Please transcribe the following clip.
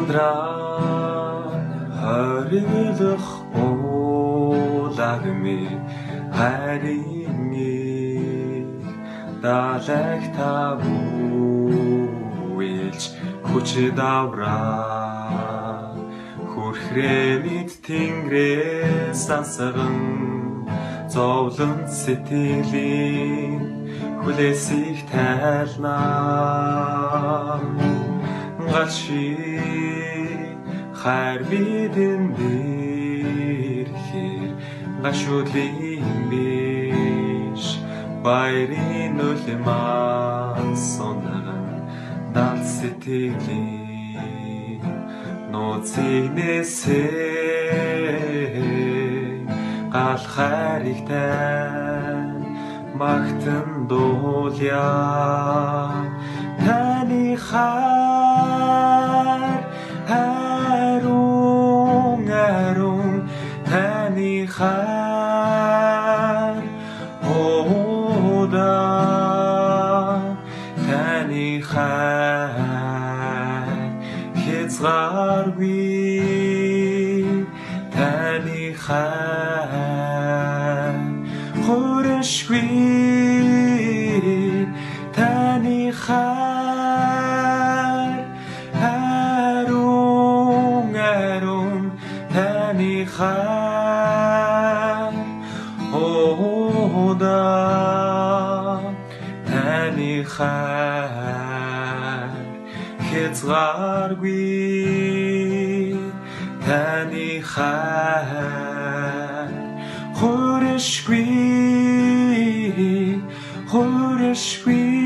ундран хорилох уулагми хайрны далайг тавуулж хүч давраа хүрхрэмит тэнгэрээс дансаган зовлон сэтгэлийн хүлээсийг тайлнаа галши хайр бидэн дэрхэр гашуудлын биш баярын үлман соннаган дал сэтгэлийн нууцыг нээсээ гал хайрыг тань магтан дуулъя таны хайр харун таны хайр ода таны хайр хязгааргүй таны хайр хөрөшгүй таны хайр харун таны хайр ода таны хайр хязгааргүй таны хайр хөрөшгүй